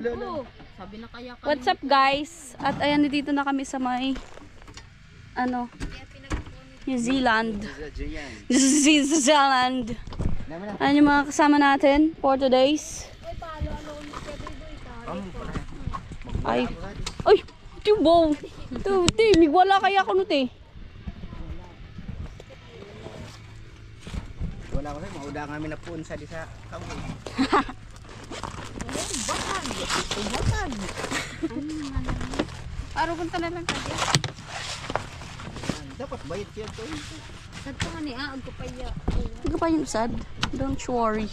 Oo. Sabi na kaya kayo. What's up guys? At ayan, dito na kami sa may New Zealand. New Zealand. Ano yung mga kasama natin for today's? Ay. Ay, tibo. Ti, migwala kaya ako nuti. Wala ko sa'yo, mauda kami na punsa di sa kamoy. Bakal. Araw kong talagang kaya. Dapat bayit yan to. Sad ko nga ni Aag ko pa iya. Hindi ka pa yung sad. Don't worry.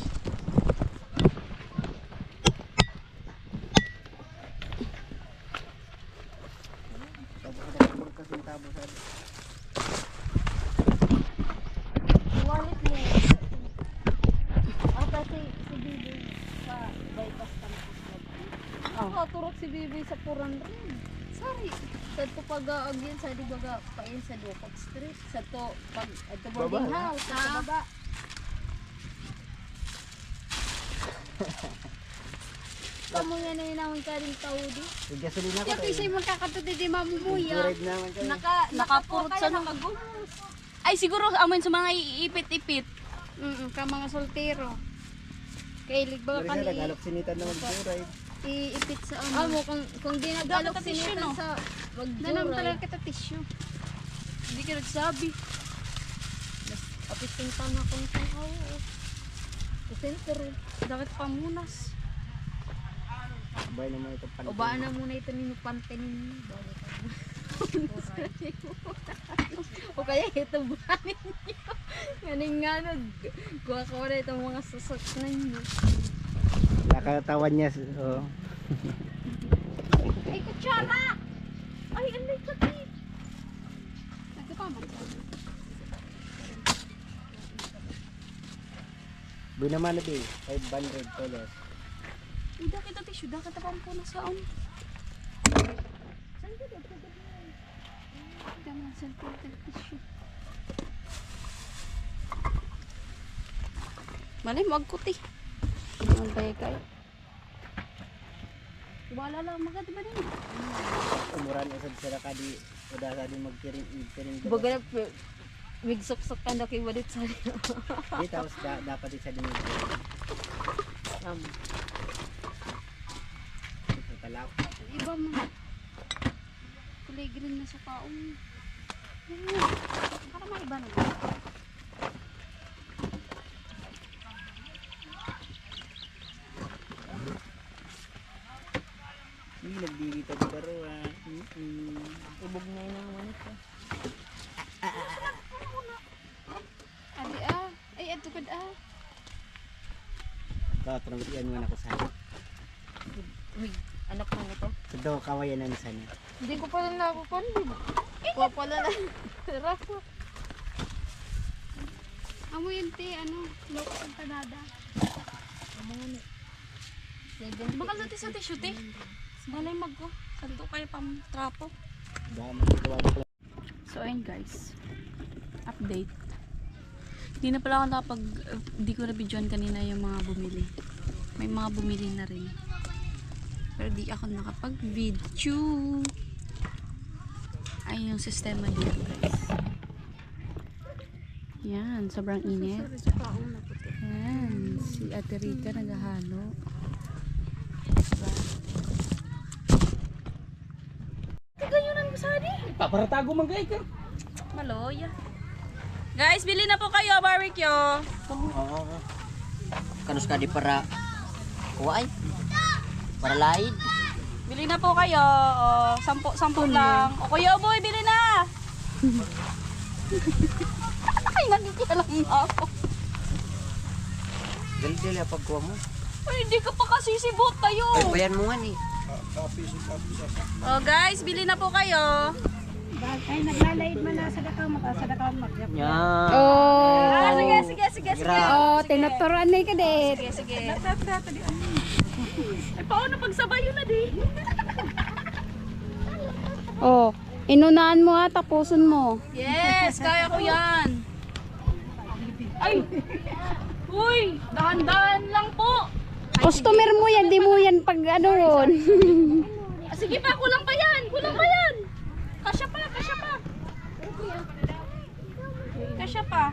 Wallet mo. Kasi si Bibi sa bypass ka na. Turok si Bibi sa Puran rin. Sorry. Sa to pag-aagyan sa di baga pain sa Dupag Street. Sa to pag ito boarding house sa baba. Kamu yan na inawin ka rin tao di. Gasolina ko Yung isa'y magkakatod di mamumuya. Durag naman kayo. Nakapurot sa nakagulos. Ay, siguro amin sa mga iipit-ipit. Ka mga soltero. Kailig ba ka ni Naghalap sinitan na mag-durag. iipit sa ano. Kung di nag-alok Dapat tissue, sinitan no? sa Nanam magduray. talaga kita tissue. Hindi ka nagsabi. Kapiting pa na kung saan ako. Sentro. Dapat pamunas. Bay naman ito pan. O baan na muna ito ninupante ninyo. O kaya ito ba ninyo? Ganing nga kuha ko na itong mga susok ninyo. Nakatawan niya. Oh. Ay, kutsara! Ay, alay ka di! Nagkapaman ka. Bay naman na di. $500. Hindi kita tissue. Dapat kita pamunas saan. Saan ka daw? Hindi naman saan tissue. Malay mo, agkuti. Ang kaya. Wala lang, maganda ba din? Umuran usad sila ka di. Uda ka di magkiring. Baga na, migsok-sok ka na kay Wadit sa Di tapos dapat isa din magkiring. Talaw. Iba mo. Kulay green na sa kaon. Para maiba na. Nagdiri ka di baro. Ibog na yun ang manit ko. Adi ay ato kad Katrangkian mo na ko sana. Wig, anak mo nito. Sudo kawayan na sana. Hindi ko pala nakukondib. Kuha pala na. Rapo. Amo yun te, loko ang tanada. Amo nga ni. Bakal natin sa tissue, te. Malay magko. Santo kayo pang trapo. So, ayun guys. Update. Hindi na pala ako hindi ko na videoan kanina yung mga bumili. May mga bumili na rin. Pero di ako nakapag-video. Ay, yung sistema dito guys. Yan, sobrang init. Yan, si Ate Rika naghahalo. Ganyan ang masadi. Paparatago man gay ka. Maloya. Guys, bili na po kayo barbecue. Kanus ka di para kuway. Para laid. Bili na po kayo. O, 10 lang. O Kuya Boy, bili na. Ay, nagikialam na ako. Dali-dali pagkuha mo. Ay, hindi ka pa kasi sibot tayo. Ay, bayan mo nga ni. O guys, bili na po kayo. Ay, naglalaid man na sa dakang mag. Yan. Ah, sige. Oh, tinuturuan na ka din. Sige. Ay, paano pagsabay yun na di? Oh, inunaan mo tapusin mo. Yes, kaya ko yan. Ay! Uy! Dahan-dahan lang po! Customer mo yan, di mo yan pag ano ron. Ah, sige pa, kulang pa yan. Kulang pa yan. Kasya pa, kasya pa. Kasya pa.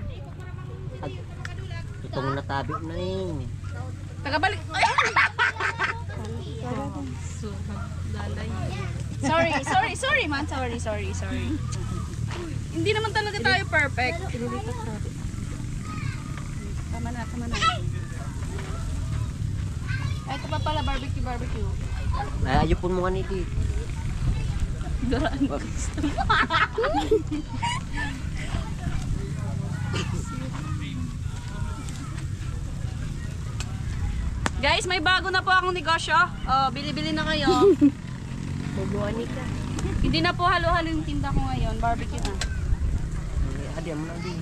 Itong natabi na yun. Tagabalik. Ay! Sorry man. Sorry. Hindi naman talaga tayo perfect. Tama na. Ay, ito pa pala, barbecue. Ay, ayupon mo nga nito. Daraan Wag. Guys, may bago na po akong negosyo. Oh, bili-bili na kayo. Bubuani ka. Hindi na po halo-halo yung tinda ko ngayon. Barbecue na. Adi, mo na di.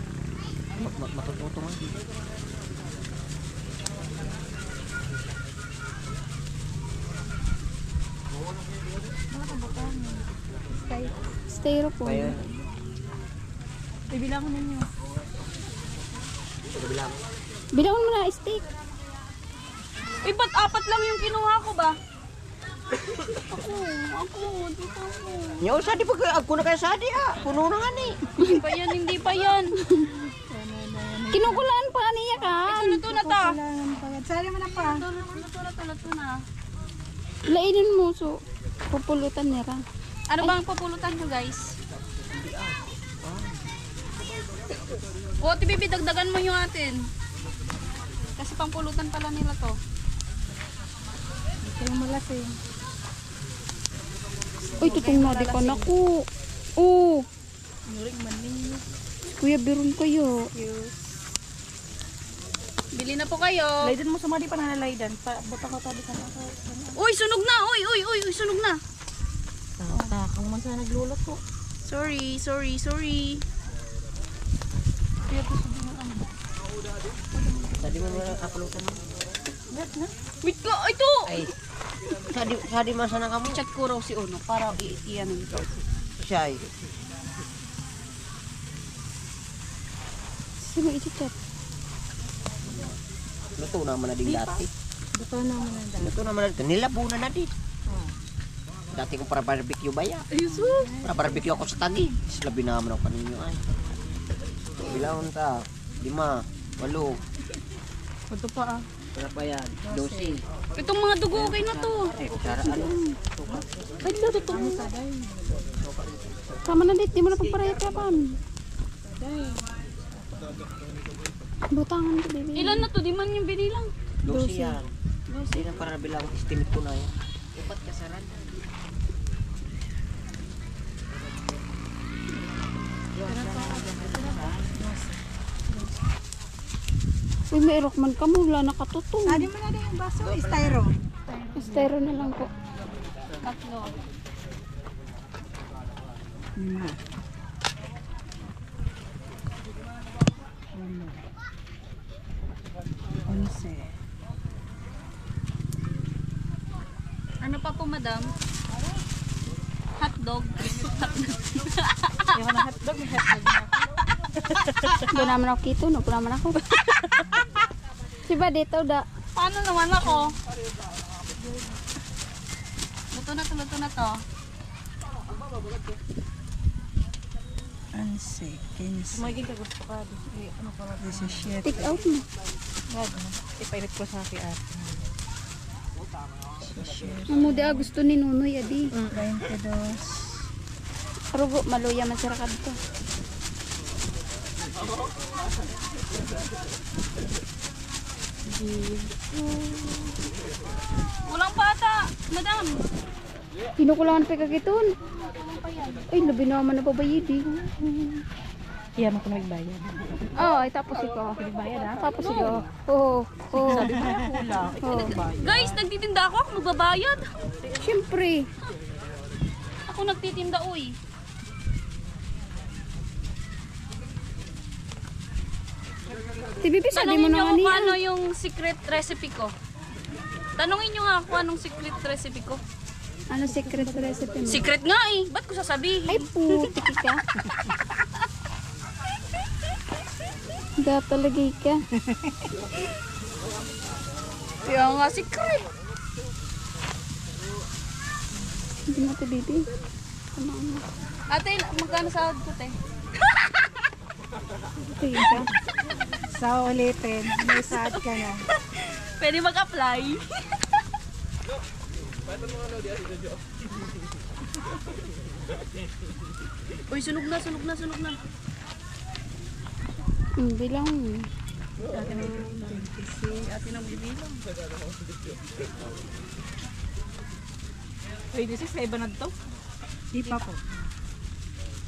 Matututo nga di. Styrofoam. Kaya, Bibilang ko ninyo. ito bilang. Bilangon mo na steak. Uy, ba't 4 lang yung kinuha ko ba? Ako, dito ako. Nyo, sadi pag ako na kaya sadi Puno na nga ni. Hindi pa yan. Kinukulaan pa niya ka. Luto na to. Sali mo na pa. Luto na. Lainin mo so pupulutan niya ra. Ano ba ang papulutan nyo, guys? O, tibibi, dagdagan mo yung atin. Kasi pang pulutan pala nila to. Ito yung malasing. Uy, tutong na di ka na ko. Oh. Nuring man ninyo. Kuya, biron kayo. Bili na po kayo. Laydan mo sumadi pa na laydan. Buta ko tabi ka na ako. Uy, sunog na! Uy, sunog na! Takang man sana naglulot ko. Sorry. Sadi mo na apulutan mo. Wait ka! Ito! Ay, sadi man sana kamu. Chat ko raw si Ono para iyan ito. Siya ay. Sino i-chat? Luto naman na din dati. Buto na mo na dahil. Luto naman na dito. Nilabo na na din. Dati ko para barbecue ba ya? Ayuso! Para barbecue ako sa tagi. Labi naman ako paninyo ay. Bilang ta. 5, 8. Buto pa Para pa yan. 12. Itong mga dugo, okay na to. Eh, kutsara ano? Ay, luto mo. Tama na dit, di mo na pagparayat ka pa. Butangan ko, baby. Ilan na to? Di man yung binilang. 12 yan. Hindi na para bilang estimate ko na yan. Upat kasaran. Uy, may erokman ka mo, wala nakatutong. Adi mo na din yung baso. Styro. Styro na lang po. Tatlo. Onse. Ano pa po, madam? Hotdog. Yung na hotdog, may hotdog na ako. Doon naman ako kito, no? Naman ako. Diba dito, da? Paano naman ako? Luto na to. Onse. 15. Magiging ka gusto ka. Ano ka ba? 17. Take out mo. Ipailit ko sa akin at. Mamudi gusto ni Nunoy, adi. 22. Pero maluya man sira ka dito. Walang bata, madam. Kinukulangan pa kagiton. Ay, labi naman na babayid eh. Iyan ako nagbayad. Oh, ay tapos ikaw. Nagbayad ha? Tapos ikaw. Oo. Oo. Sabi mo na kulang. Ikaw nagbayad. Guys, nagtitinda ako magbabayad. Siyempre. Ako nagtitinda, uy. Si Bibi, sabi mo Tanungin na nyo nga kung ano niya. yung secret recipe ko. Tanungin nyo nga kung anong secret recipe ko. Ano secret recipe mo? Secret nga eh. Ba't ko sasabihin? Ay, puti ka. Gata lagi ka. Kaya nga si Crip. Hindi mo ito, baby. Ano? Ate, magkano sahod ko, te? Tingin ka. Sa ulitin, may saad ka na. Pwede mag-apply. Uy, sunog na. Bilang. Ate nang bibilang. 26 na iba na to? Di pa po.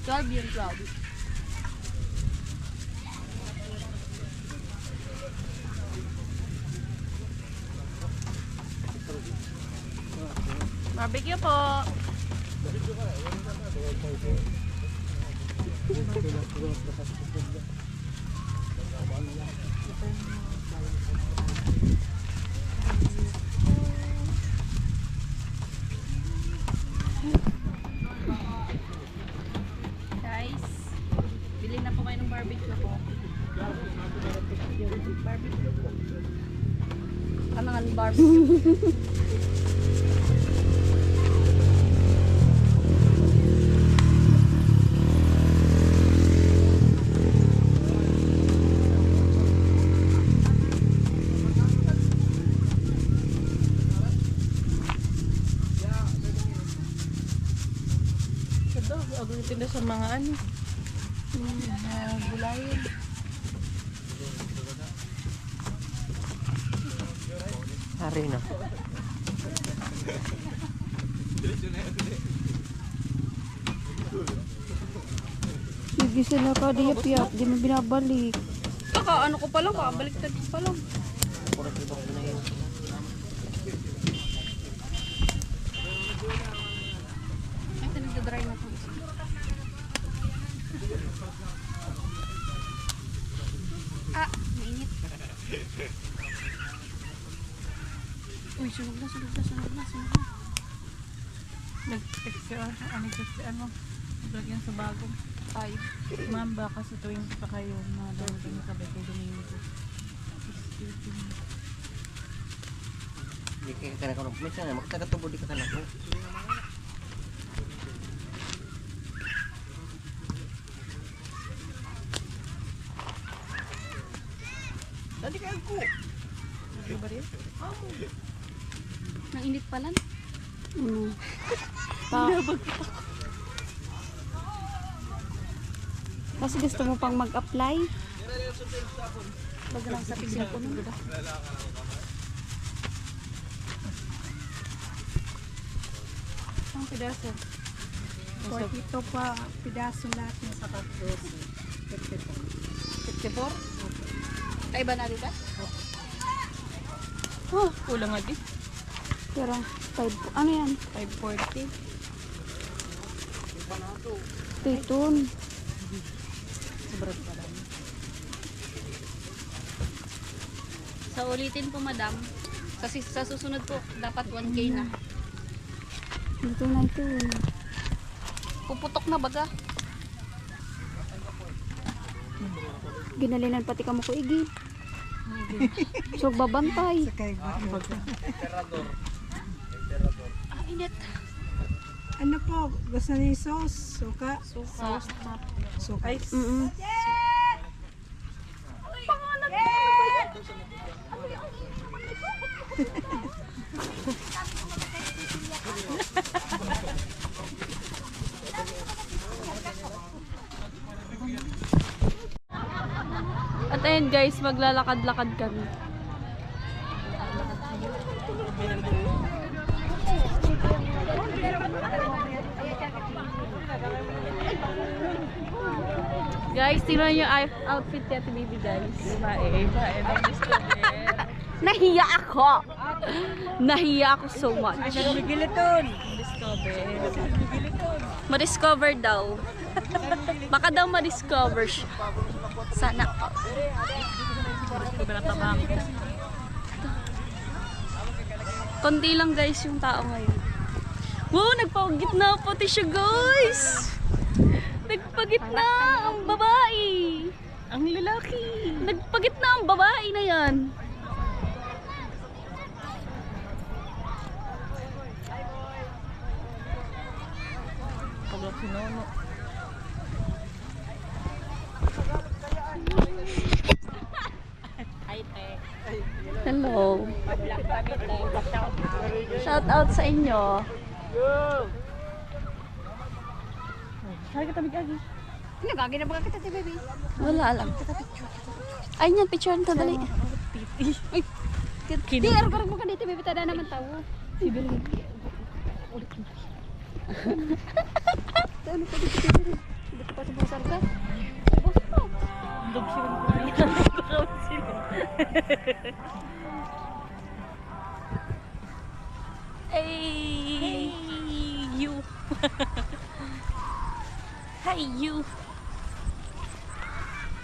12 yun, 12. Barbecue po. Guys, bili na po kayo ng barbecue po. Barbecue po. Kanangan barbecue. Ito, agulitin na sa mga ano. Gulayin. Hari na. Sige sila ka, diap-yap. Di mo binabalik. Ano ko pa lang, kakabaliktad ko pa lang. Puro tibok na yun. Ay, ito nagdadry na to. Mainit. Uy, sunog na. Nag-text ka, ano, lagyan sa bagong. 5. Ma'am, baka sa tuwing pa kayo na darating na sabay kayo Domingo. Hindi kayo kanakano. Minsan na, magtagatubod di ka kanako. Dali kayo ko. Ano ba rin? Nang init pa lang. Ano? Kasi gusto mo pang mag-apply? Pag lang sa pisil ko nun. Ang pidaso. 42 pa pidaso natin sa 54? Kaiba na rin ka? Oh, kulang nga din. Pero, 5, ano yan? 540. Titon. Sobrang pa lang. Sa ulitin po, madam. Kasi sa susunod po, dapat 1K na. Dito na ito. Puputok na baga. Ginalinan pati ka mo ko igi. So, babantay. kay Init. Ano po, gusto niyo sauce? Suka? Suka. Suka. Ay, At ayun guys, maglalakad-lakad kami. Guys, tingnan yung outfit niya, baby guys. Nahiya ako! Nahiya ako so much. Ma-discover daw. Baka daw ma-discover siya. Sana ako. Konti lang guys yung tao ngayon. Wow, nagpagitna pati siya guys! Nagpagitna ang babae! ang lalaki. Nagpagitna ang babae na yan. Sinono. Hello. Shout out sa inyo. Sari kita bigagi. Ano, gagi na ba kita si baby? Wala lang. Ay, yan, picture to, dali. Di, arang-arang mo ka dito, baby. Tada naman tao. Ano pa dito, baby? Dito pa sa busar ka? Busar ka? Dog sila ko rin. Dog sila. Hey, you. Hi, you.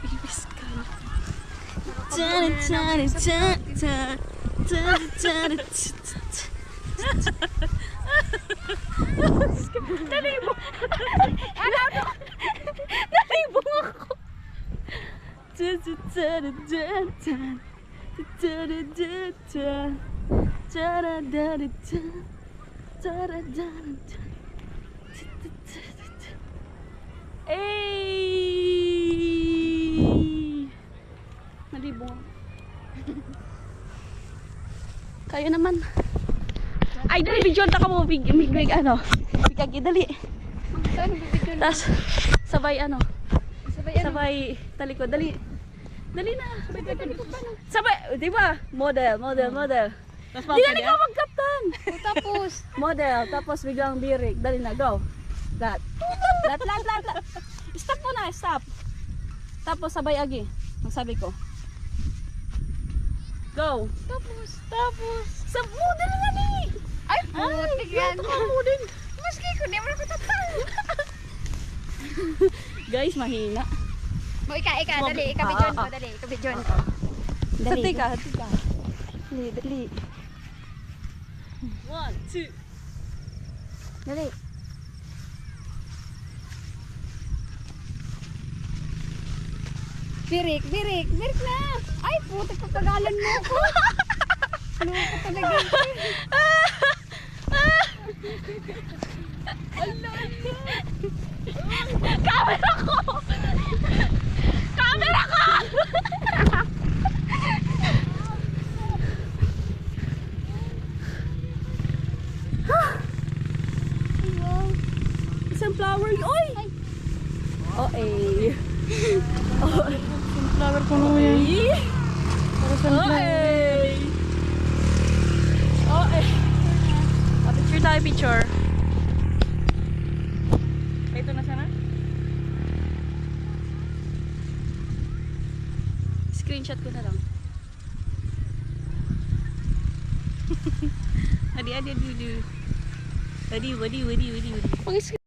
Ibis ka. Nalibong. Nalibong ako. Ay! Nalibong ako. Kayo naman. Ay, dali, bigyan ta ka mo. Big, ano. Bigagi, dali. Saan bibigyan? Tapos, sabay ano. Sabay ano? Sabay talikod. Dali. Dali na. Sabay, di ba? Model. Tapos Di na ikaw mag-captain. O, tapos, Model. Tapos biglang birik. Dali na, go. Lat. Stop mo na, stop. Tapos sabay agi. Magsabi ko. Go. Tapos. Sa model na ni. ay, putik yan. Model. Maski ko, di mo na ko tatang. Guys, mahina. Mo, ika, dali, ikabidyon ko, dali, ikabidyon ko. Dali. Hati ka. Dali. 1, 2. Dali. Birik na. Ay, putik, pagpagalan mo ko. Ano ko talaga. Camera ko! Isang flower. Oy! Oh, eh. flower ko na yan. Picture tayo, picture. Ito na sana? Screenshot ko na lang. Adi. Wadi.